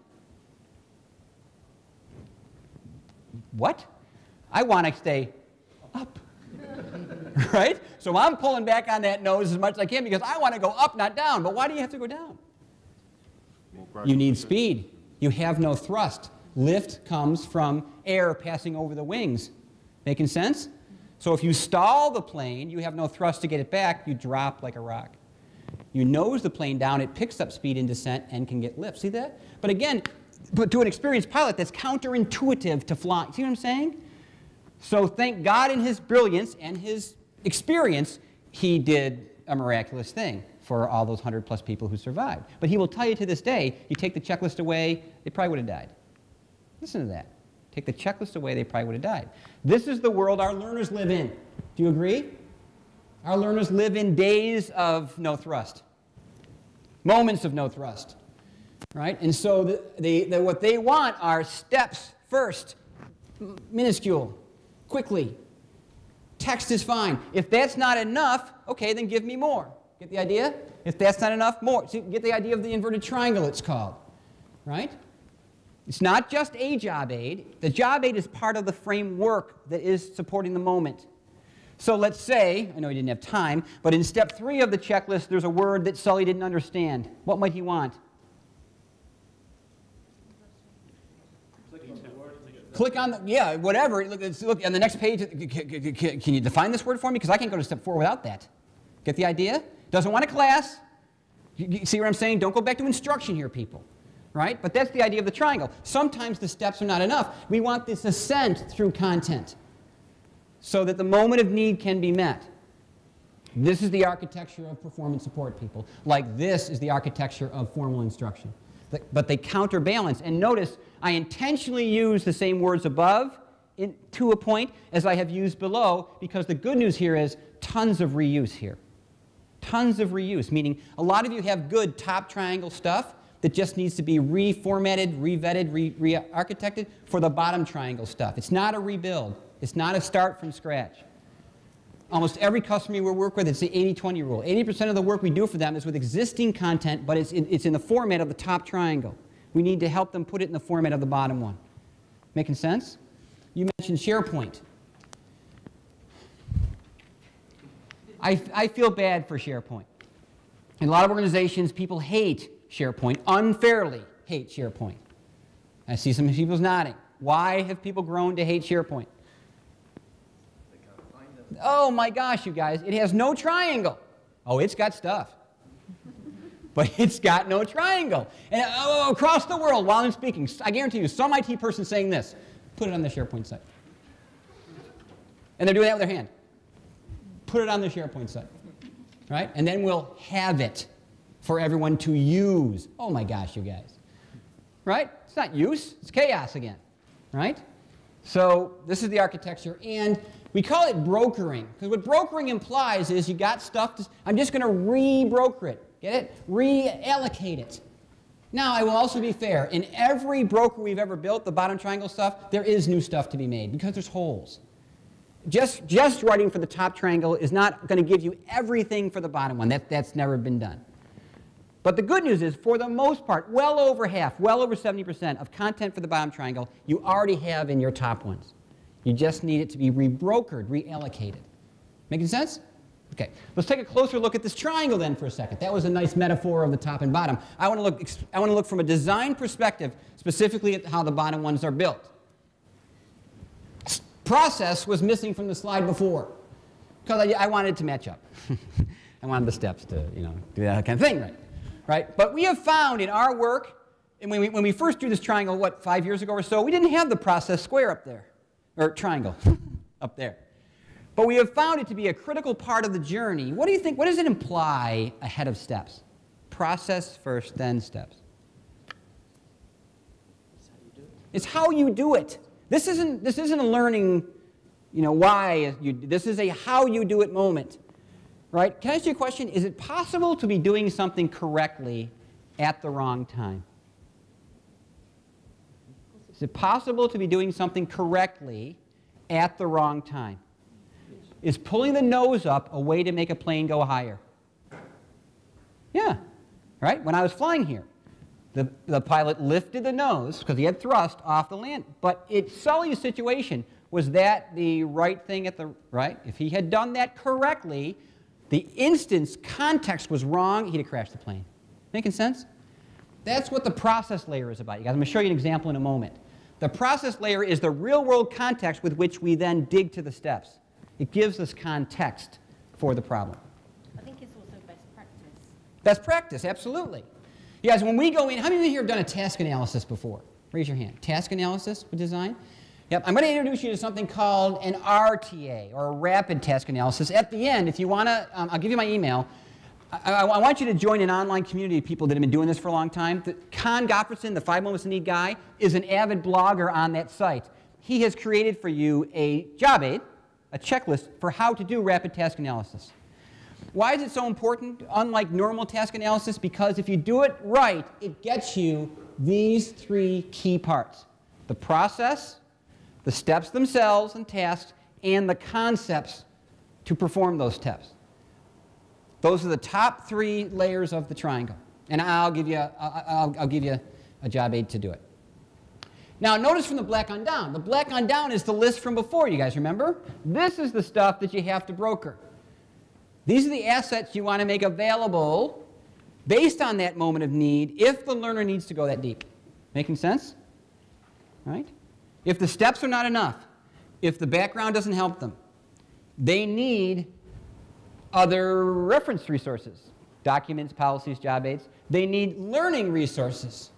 what? I want to stay up. Right? So I'm pulling back on that nose as much as I can because I want to go up, not down. But why do you have to go down? You need speed. You have no thrust. Lift comes from air passing over the wings. Making sense? So if you stall the plane, you have no thrust to get it back, you drop like a rock. You nose the plane down, it picks up speed in descent and can get lift. See that? But again, to an experienced pilot, that's counterintuitive to flying. See what I'm saying? So thank God in his brilliance and his experience, he did a miraculous thing for all those 100-plus people who survived. But he will tell you to this day, you take the checklist away, they probably would have died. Listen to that. Take the checklist away, they probably would have died. This is the world our learners live in. Do you agree? Our learners live in days of no thrust, moments of no thrust, right? And so what they want are steps first, minuscule, quickly. Text is fine. If that's not enough, okay, then give me more. Get the idea? If that's not enough, more. See, get the idea of the inverted triangle, it's called, right? It's not just a job aid. The job aid is part of the framework that is supporting the moment. So let's say, I know he didn't have time, but in step 3 of the checklist, there's a word that Sully didn't understand. What might he want? Click on the, yeah, whatever. Look on the next page. Can you define this word for me? Because I can't go to step 4 without that. Get the idea? Doesn't want a class. You see what I'm saying? Don't go back to instruction here, people. Right? But that's the idea of the triangle. Sometimes the steps are not enough. We want this ascent through content so that the moment of need can be met. This is the architecture of performance support, people. Like this is the architecture of formal instruction. But they counterbalance. And notice, I intentionally use the same words above to a point as I have used below, because the good news here is tons of reuse here. Tons of reuse, meaning a lot of you have good top triangle stuff that just needs to be reformatted, revetted, re-architected for the bottom triangle stuff. It's not a rebuild. It's not a start from scratch. Almost every customer we work with, it's the 80-20 rule. 80% of the work we do for them is with existing content, but it's in the format of the top triangle. We need to help them put it in the format of the bottom one. Making sense? You mentioned SharePoint. I feel bad for SharePoint. In a lot of organizations, people hate SharePoint, unfairly hate SharePoint. I see some people nodding. Why have people grown to hate SharePoint? Oh my gosh, you guys, it has no triangle. Oh, it's got stuff. But it's got no triangle. And across the world, while I'm speaking, I guarantee you, some IT person saying this, put it on the SharePoint site. And they're doing that with their hand. Put it on the SharePoint site. Right? And then we'll have it for everyone to use. Oh my gosh, you guys. Right? It's not use, it's chaos again. Right? So this is the architecture, and we call it brokering, because what brokering implies is you got stuff, I'm just going to re-broker it. Get it? Reallocate it. Now, I will also be fair. In every broker we've ever built, the bottom triangle stuff, there is new stuff to be made because there's holes. Just writing for the top triangle is not going to give you everything for the bottom one. That's never been done. But the good news is, for the most part, well over half, well over 70% of content for the bottom triangle you already have in your top ones. You just need it to be rebrokered, reallocated. Making sense? Okay, let's take a closer look at this triangle then for a second. That was a nice metaphor of the top and bottom. I want to look from a design perspective, specifically at how the bottom ones are built. Process was missing from the slide before, because I wanted it to match up. I wanted the steps to, do that kind of thing, right? But we have found in our work, and when we first drew this triangle, what, 5 years ago or so, we didn't have the process square up there, or triangle up there. But we have found it to be a critical part of the journey. What do you think? What does it imply ahead of steps? Process first, then steps. It's how you do it. This isn't a learning, why you. This is a how you do it moment, right? Can I ask you a question? Is it possible to be doing something correctly at the wrong time? Is it possible to be doing something correctly at the wrong time? Is pulling the nose up a way to make a plane go higher? Yeah, right? When I was flying here, The pilot lifted the nose, because he had thrust, off the land. But Sully's situation, was that the right thing at the right? If he had done that correctly, the instance context was wrong, he'd have crashed the plane. Making sense? That's what the process layer is about. You guys, I'm going to show you an example in a moment. The process layer is the real-world context with which we then dig to the steps. It gives us context for the problem. I think it's also best practice. Best practice, absolutely. You guys, when we go in, how many of you here have done a task analysis before? Raise your hand. Task analysis with design? Yep, I'm going to introduce you to something called an RTA, or a rapid task analysis. At the end, if you want to, I'll give you my email. I want you to join an online community of people that have been doing this for a long time. Con Gottfredson, the 5 Moments to Need guy, is an avid blogger on that site. He has created for you a job aid, a checklist for how to do rapid task analysis. Why is it so important, unlike normal task analysis? Because if you do it right, it gets you these 3 key parts: the process, the steps themselves and tasks, and the concepts to perform those steps. Those are the top 3 layers of the triangle. And I'll give you a job aid to do it. Now, notice from the black on down. The black on down is the list from before, you guys remember? This is the stuff that you have to broker. These are the assets you want to make available based on that moment of need if the learner needs to go that deep. Making sense? Right? If the steps are not enough, if the background doesn't help them, they need other reference resources, documents, policies, job aids. They need learning resources,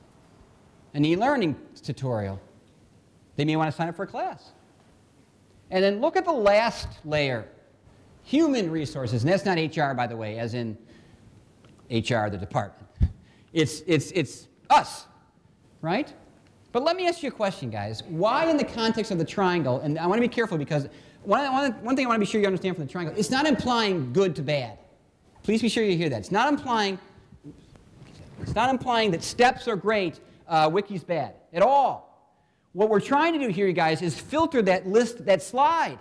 an e-learning tutorial. They may want to sign up for a class. And then look at the last layer, human resources. And that's not HR, by the way, as in HR, the department. It's us, right? But let me ask you a question, guys. Why in the context of the triangle, and I want to be careful because one thing I want to be sure you understand from the triangle, it's not implying good to bad. Please be sure you hear that. It's not implying that steps are great, wiki's bad, at all. What we're trying to do here, you guys, is filter that list, that slide.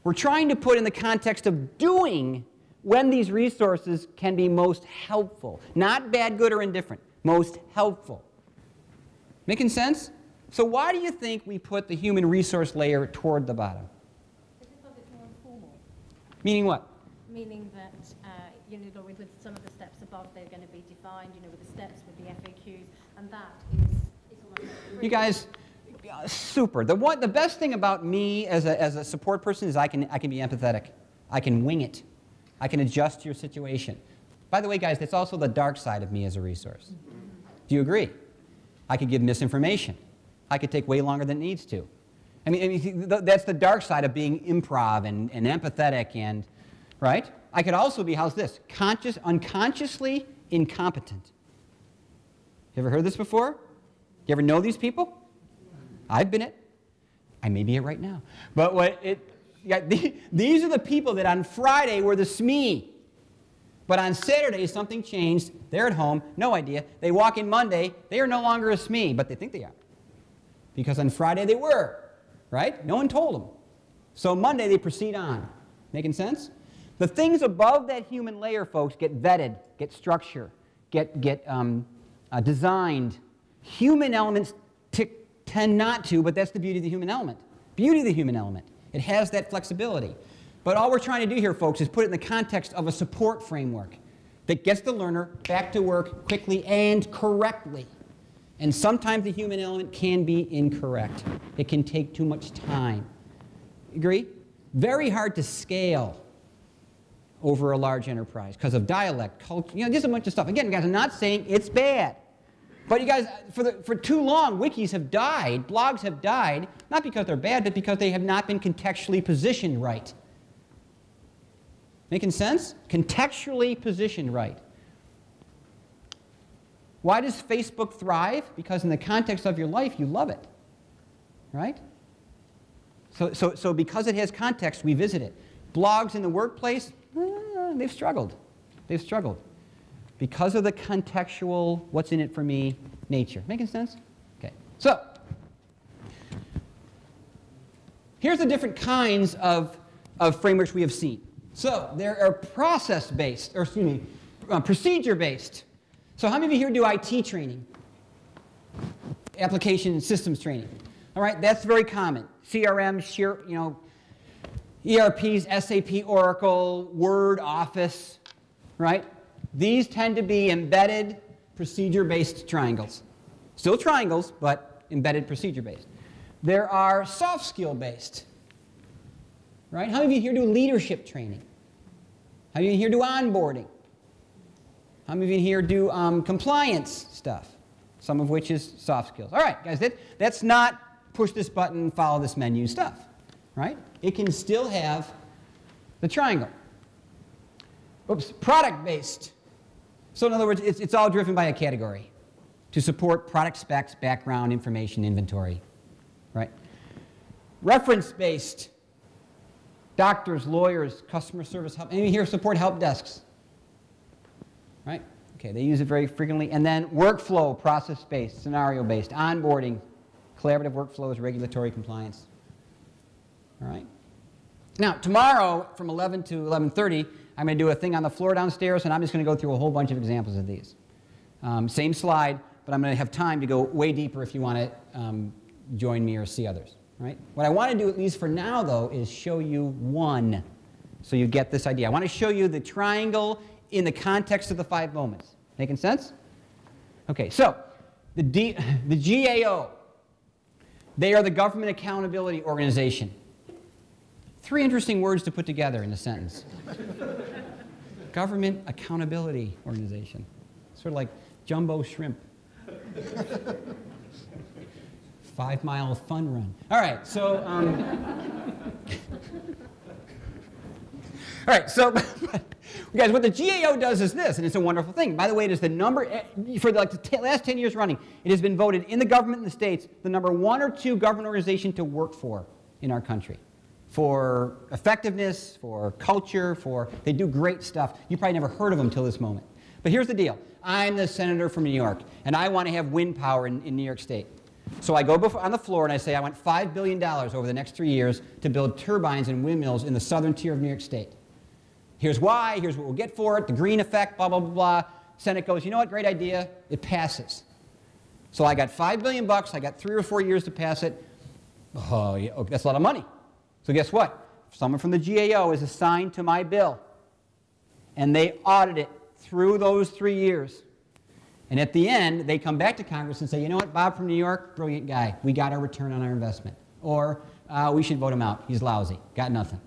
We're trying to put in the context of doing when these resources can be most helpful. Not bad, good, or indifferent. Most helpful. Making sense? So why do you think we put the human resource layer toward the bottom? Because it's more informal. Meaning what? Meaning that, with some of the steps above, they're going to be defined, with the steps, with the FAQs, and that is almost free. You guys, super. The best thing about me as a support person is I can be empathetic. I can wing it. I can adjust to your situation. By the way, guys, that's also the dark side of me as a resource. Do you agree? I could give misinformation. I could take way longer than it needs to. I mean, that's the dark side of being improv and empathetic and, right? I could also be, how's this? Unconsciously incompetent. You ever heard this before? You ever know these people? I've been it. I may be it right now. But these are the people that on Friday were the SME. But on Saturday, something changed. They're at home, no idea. They walk in Monday, they are no longer a SME, but they think they are. Because on Friday they were, right? No one told them. So Monday they proceed on. Making sense? The things above that human layer, folks, get vetted, get structure, get designed. Human elements tend not to, but that's the beauty of the human element. Beauty of the human element. It has that flexibility. But all we're trying to do here, folks, is put it in the context of a support framework that gets the learner back to work quickly and correctly. And sometimes the human element can be incorrect. It can take too much time. Agree? Very hard to scale over a large enterprise because of dialect, culture, just a bunch of stuff. Again, guys, I'm not saying it's bad. But you guys, for too long, wikis have died, blogs have died, not because they're bad, but because they have not been contextually positioned right. Making sense? Contextually positioned right. Why does Facebook thrive? Because in the context of your life, you love it. Right? So because it has context, we visit it. Blogs in the workplace, they've struggled. They've struggled. Because of the contextual, what's in it for me, nature. Making sense? Okay. So, here's the different kinds of frameworks we have seen. So, there are process-based, or procedure-based. So how many of you here do IT training? Application and systems training. All right, that's very common. CRM, ERPs, SAP, Oracle, Word, Office, right? These tend to be embedded procedure-based triangles. Still triangles, but embedded procedure-based. There are soft skill-based, right? How many of you here do leadership training? How many of you here do onboarding? How many of you here do compliance stuff? Some of which is soft skills. All right, guys, that's not push this button, follow this menu stuff, right? It can still have the triangle. Oops, product-based. So in other words, it's all driven by a category to support product specs, background, information, inventory, right? Reference-based. Doctors, lawyers, customer service help. Any here support help desks? Right? Okay, they use it very frequently. And then workflow, process-based, scenario-based, onboarding, collaborative workflows, regulatory compliance. All right? Now, tomorrow from 11 to 11:30, I'm going to do a thing on the floor downstairs, and I'm just going to go through a whole bunch of examples of these. Same slide, but I'm going to have time to go way deeper if you want to join me or see others. Right? What I want to do, at least for now, though, is show you one so you get this idea. I want to show you the triangle in the context of the 5 moments. Making sense? Okay, so the GAO, they are the Government Accountability Organization. 3 interesting words to put together in a sentence. Government Accountability Organization. Sort of like jumbo shrimp. 5-mile fun run. All right, so guys, what the GAO does is this, and it's a wonderful thing. By the way, it is the number, for the last 10 years running, it has been voted in the government in the States the number 1 or 2 government organization to work for in our country. For effectiveness, for culture, they do great stuff. You probably never heard of them until this moment. But here's the deal. I'm the senator from New York, and I want to have wind power in New York State. So I go on the floor and I say I want $5 billion over the next 3 years to build turbines and windmills in the southern tier of New York State. Here's why, here's what we'll get for it, the green effect, blah, blah, blah, blah. Senate goes, you know what, great idea, it passes. So I got $5 billion, I got 3 or 4 years to pass it. Oh, yeah, that's a lot of money. So guess what? Someone from the GAO is assigned to my bill, and they audit it through those 3 years. And at the end, they come back to Congress and say, you know what, Bob from New York, brilliant guy. We got our return on our investment. Or we should vote him out. He's lousy. Got nothing.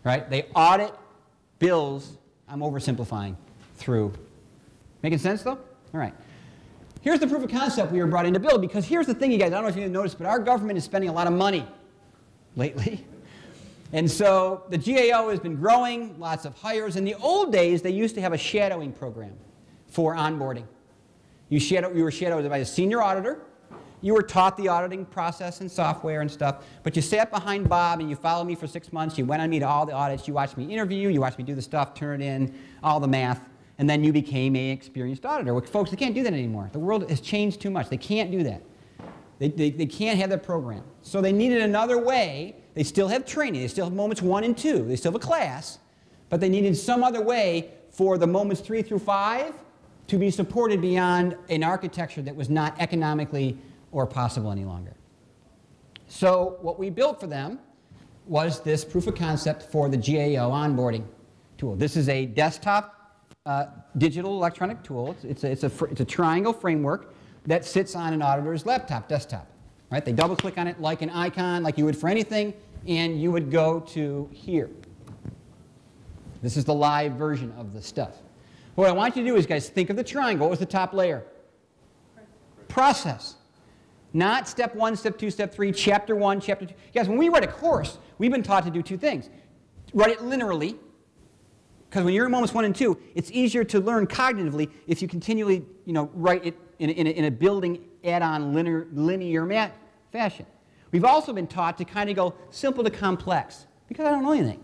Right? They audit bills, I'm oversimplifying, through. Making sense, though? All right. Here's the proof of concept we were brought in to build, because here's the thing, you guys, I don't know if you noticed, but our government is spending a lot of money lately. And so the GAO has been growing, lots of hires. In the old days, they used to have a shadowing program for onboarding. You were shadowed by a senior auditor. You were taught the auditing process and software and stuff, but you sat behind Bob and you followed me for 6 months. You went on me to all the audits. You watched me interview. You watched me do the stuff, turn it in, all the math, and then you became an experienced auditor. Well, folks, they can't do that anymore. The world has changed too much. They can't do that. They can't have that program. So they needed another way. They still have training. They still have moments 1 and 2. They still have a class, but they needed some other way for the moments 3 through 5 to be supported beyond an architecture that was not economically or possible any longer. So what we built for them was this proof of concept for the GAO onboarding tool. This is a desktop digital electronic tool. It's a triangle framework that sits on an auditor's desktop. Right? They double click on it like an icon, like you would for anything, and you would go to here. This is the live version of the stuff. What I want you to do is, guys, think of the triangle. What was the top layer? Process. Not step 1, step 2, step 3, chapter 1, chapter 2. Guys, when we write a course, we've been taught to do 2 things. Write it linearly, because when you're in moments 1 and 2, it's easier to learn cognitively if you continually, write it in a building add-on linear fashion. We've also been taught to kind of go simple to complex, because I don't know anything.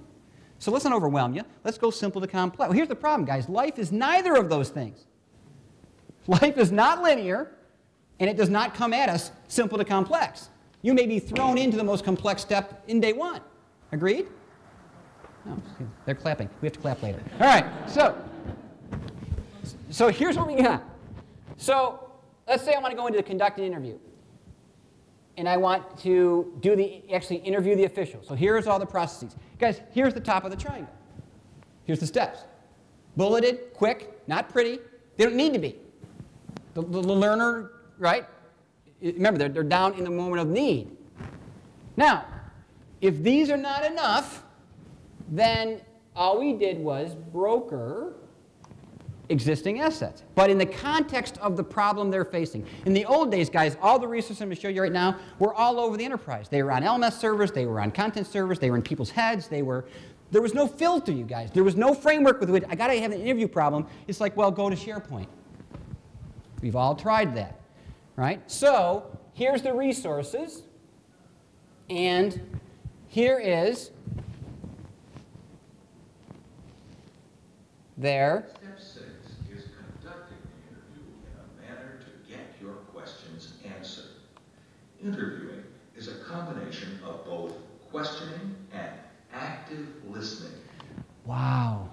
So let's not overwhelm you. Let's go simple to complex. Well, here's the problem, guys. Life is neither of those things. Life is not linear, and it does not come at us simple to complex. You may be thrown into the most complex step in day 1. Agreed? Oh, they're clapping. We have to clap later. All right, so here's what we got. So let's say I want to go into conduct an interview. And I want to actually interview the official. So here's all the processes. Guys, here's the top of the triangle. Here's the steps. Bulleted, quick, not pretty. They don't need to be. The learner, right? Remember, they're down in the moment of need. Now, if these are not enough, then all we did was broker existing assets, but in the context of the problem they're facing. In the old days, guys, all the resources I'm going to show you right now were all over the enterprise. They were on LMS servers, they were on content servers, they were in people's heads, there was no filter, you guys. There was no framework with which I got to have an interview problem. It's like, well, go to SharePoint. We've all tried that, right? So here's the resources, and here is their interviewing is a combination of both questioning and active listening. Wow.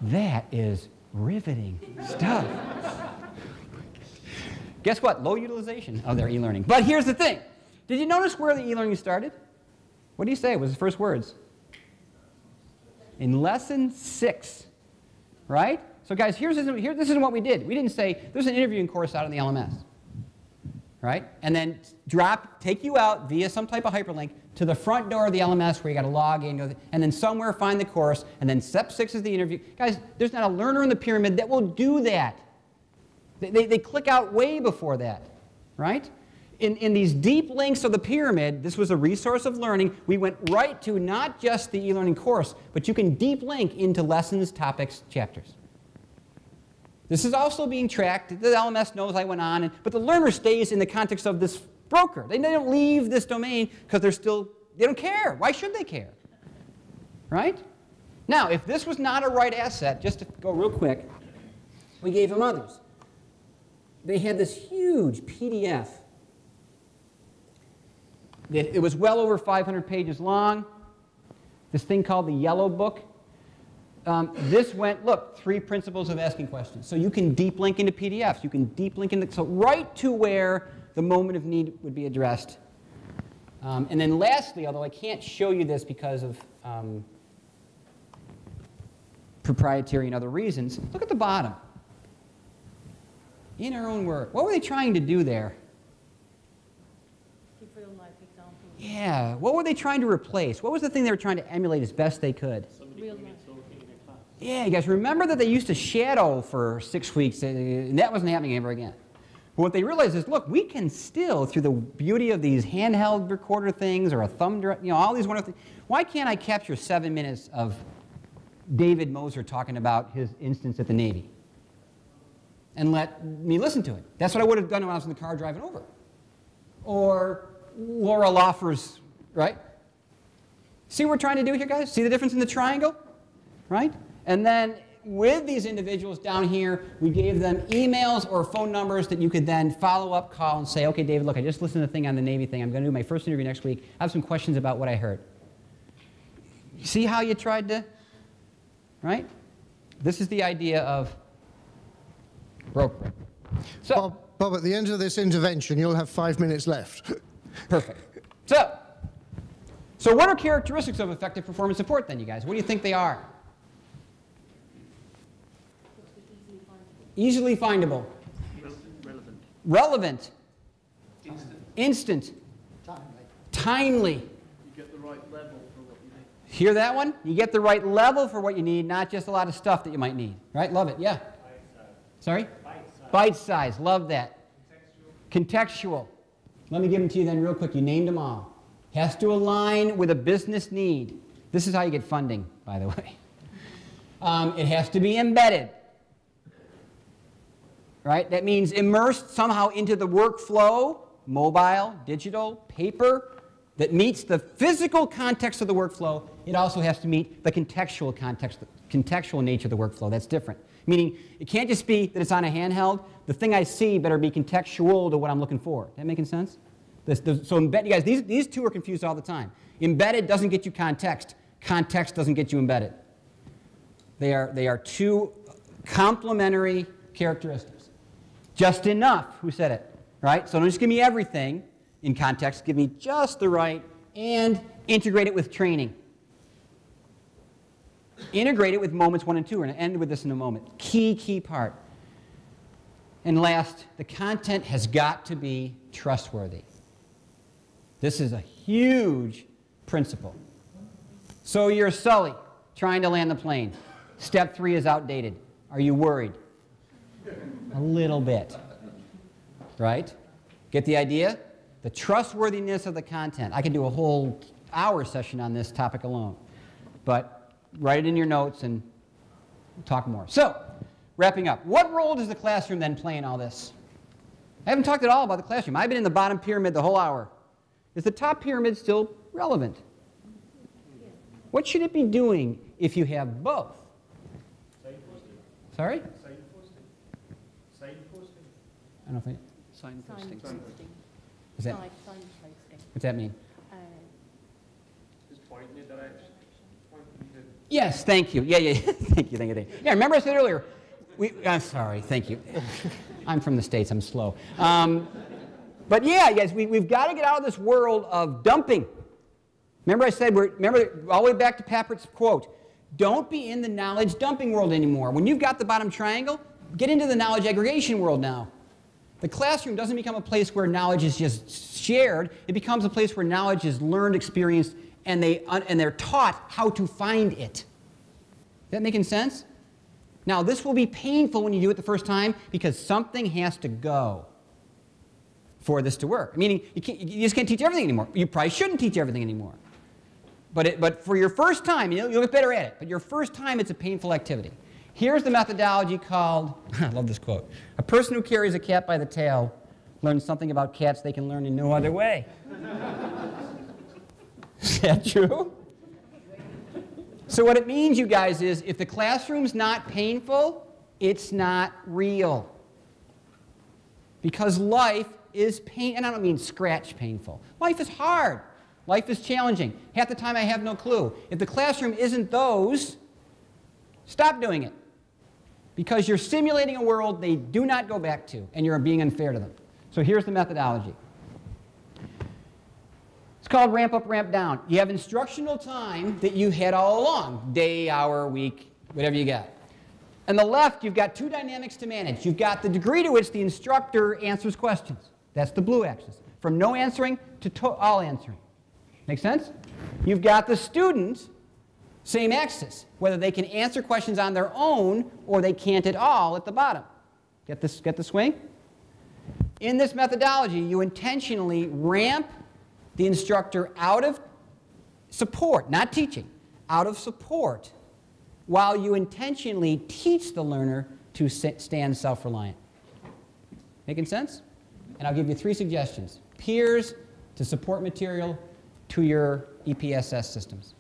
That is riveting stuff. Guess what? Low utilization of their e-learning. But here's the thing. Did you notice where the e-learning started? What do you say was the first words? In lesson 6, right? So guys, this is what we did. We didn't say, there's an interviewing course out in the LMS. Right? And then take you out via some type of hyperlink to the front door of the LMS where you got to log in, and then somewhere find the course, and then step 6 is the interview. Guys, there's not a learner in the pyramid that will do that. They click out way before that, right? In these deep links of the pyramid, this was a resource of learning. We went right to not just the e-learning course, but you can deep link into lessons, topics, chapters. This is also being tracked. The LMS knows I went on, but the learner stays in the context of this broker. They don't leave this domain because they don't care. Why should they care? Right? Now, if this was not a right asset, just to go real quick, we gave them others. They had this huge PDF. It was well over 500 pages long. This thing called the Yellow Book. This went, look, 3 principles of asking questions. So you can deep link into PDFs. You can deep link into, so right to where the moment of need would be addressed. And then lastly, although I can't show you this because of proprietary and other reasons, look at the bottom. In our own word, what were they trying to do there? Give real life examples. Yeah, what were they trying to replace? What was the thing they were trying to emulate as best they could? Real life. Yeah, you guys remember that they used to shadow for 6 weeks, and that wasn't happening ever again. But what they realized is, look, we can still, through the beauty of these handheld recorder things or a thumb drive, all these wonderful things, why can't I capture 7 minutes of David Moser talking about his instance at the Navy and let me listen to it? That's what I would have done when I was in the car driving over. Or Laura Laufer's, right? See what we're trying to do here, guys? See the difference in the triangle? Right? And then with these individuals down here, we gave them emails or phone numbers that you could then follow up, call, and say, okay, David, look, I just listened to the thing on the Navy thing. I'm going to do my first interview next week. I have some questions about what I heard. See how you tried to, right? This is the idea of broker. So, Bob, at the end of this intervention, you'll have 5 minutes left. Perfect. So what are characteristics of effective performance support then, you guys? What do you think they are? Easily findable. Relevant. Relevant. Instant. Timely. You get the right level for what you need. Hear that one? You get the right level for what you need, not just a lot of stuff that you might need. Right? Love it. Yeah. Sorry? Bite size. Love that. Contextual. Let me give them to you then real quick. You named them all. Has to align with a business need. This is how you get funding, by the way. It has to be embedded. Right? That means immersed somehow into the workflow, mobile, digital, paper, that meets the physical context of the workflow. It also has to meet the contextual context, the contextual nature of the workflow. That's different. Meaning, it can't just be that it's on a handheld. The thing I see better be contextual to what I'm looking for. That making sense? So embed, you guys, these two are confused all the time. Embedded doesn't get you context. Context doesn't get you embedded. They are two complementary characteristics. Just enough. Who said it? Right? So don't just give me everything in context. Give me just the right, and integrate it with training. Integrate it with moments 1 and 2. We're going to end with this in a moment. Key part. And last, the content has got to be trustworthy. This is a huge principle. So you're Sully, trying to land the plane. Step 3 is outdated. Are you worried? A little bit. Right? Get the idea? The trustworthiness of the content. I could do a whole hour session on this topic alone. But write it in your notes and talk more. So, wrapping up. What role does the classroom then play in all this? I haven't talked at all about the classroom. I've been in the bottom pyramid the whole hour. Is the top pyramid still relevant? What should it be doing if you have both? Sorry? I don't think. Signposting. What's that? Signposting. What's that mean? Just pointing in a direction. Yes, thank you. Yeah. thank you. Yeah, remember I said earlier, I'm sorry, thank you. I'm from the States, I'm slow. But yeah, guys, we've got to get out of this world of dumping. Remember I said, remember all the way back to Pappert's quote, don't be in the knowledge dumping world anymore. When you've got the bottom triangle, get into the knowledge aggregation world now. The classroom doesn't become a place where knowledge is just shared. It becomes a place where knowledge is learned, experienced, and they're taught how to find it. Is that making sense? Now, this will be painful when you do it the first time because something has to go for this to work. Meaning, you just can't teach everything anymore. You probably shouldn't teach everything anymore. But for your first time, you'll get better at it. But your first time, it's a painful activity. Here's the methodology called, I love this quote, a person who carries a cat by the tail learns something about cats they can learn in no other way. Is that true? So what it means, you guys, is if the classroom's not painful, it's not real. Because life is pain, and I don't mean scratch painful. Life is hard. Life is challenging. Half the time I have no clue. If the classroom isn't those, stop doing it. Because you're simulating a world they do not go back to, and you're being unfair to them. So here's the methodology. It's called ramp up, ramp down. You have instructional time that you had all along, day, hour, week, whatever you got. On the left, you've got 2 dynamics to manage. You've got the degree to which the instructor answers questions. That's the blue axis. From no answering to all answering. Make sense? You've got the student, same axis, whether they can answer questions on their own or they can't at all at the bottom. Get the swing? In this methodology, you intentionally ramp the instructor out of support, not teaching, out of support, while you intentionally teach the learner to stand self-reliant. Making sense? And I'll give you 3 suggestions. Peers to support material to your EPSS systems.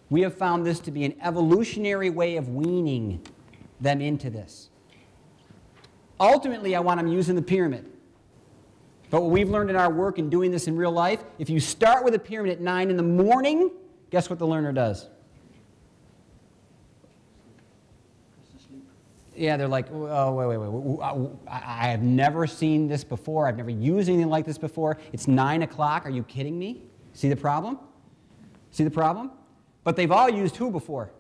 We have found this to be an evolutionary way of weaning them into this. Ultimately, I want them using the pyramid. But what we've learned in our work and doing this in real life, if you start with a pyramid at 9 in the morning, guess what the learner does? Yeah, they're like, oh, wait. I have never seen this before. I've never used anything like this before. It's 9 o'clock. Are you kidding me? See the problem? See the problem? But they've all used who before?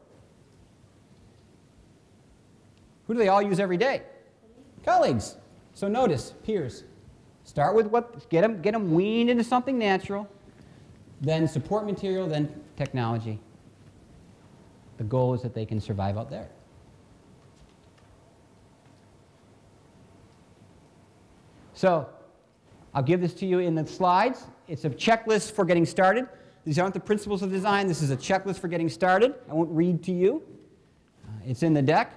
Who do they all use every day? Colleagues. So notice, peers. Start with get them weaned into something natural, then support material, then technology. The goal is that they can survive out there. So, I'll give this to you in the slides. It's a checklist for getting started. These aren't the principles of design. This is a checklist for getting started. I won't read to you. It's in the deck.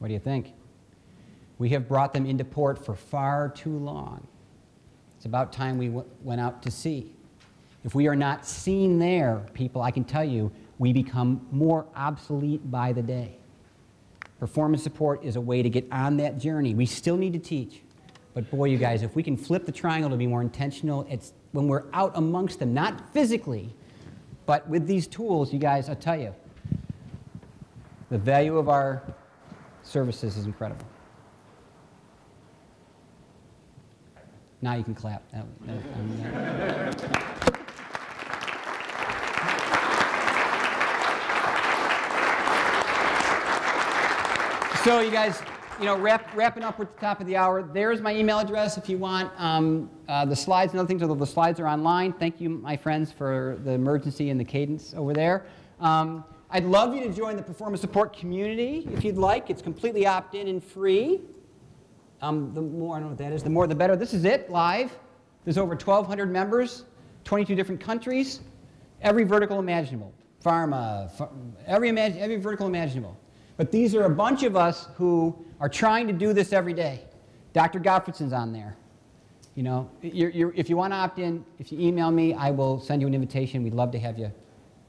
What do you think? We have brought them into port for far too long. It's about time we went out to sea. If we are not seen there, people, I can tell you, we become more obsolete by the day. Performance support is a way to get on that journey. We still need to teach. But boy, you guys, if we can flip the triangle to be more intentional, it's when we're out amongst them, not physically, but with these tools, you guys, I'll tell you, the value of our services is incredible. Now you can clap. So you guys, wrapping up at the top of the hour, there's my email address if you want. The slides and other things, although the slides are online. Thank you, my friends, for the emergency and the cadence over there. I'd love you to join the performance support community if you'd like. It's completely opt-in and free. The more, I don't know what that is, the more the better. This is it, live. There's over 1,200 members, 22 different countries, every vertical imaginable. Pharma, every vertical imaginable. But these are a bunch of us who are trying to do this every day. Dr. Gottfredson's on there. If you want to opt in, if you email me, I will send you an invitation. We'd love to have you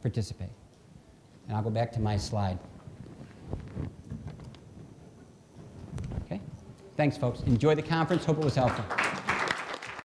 participate. And I'll go back to my slide. Okay? Thanks, folks. Enjoy the conference. Hope it was helpful.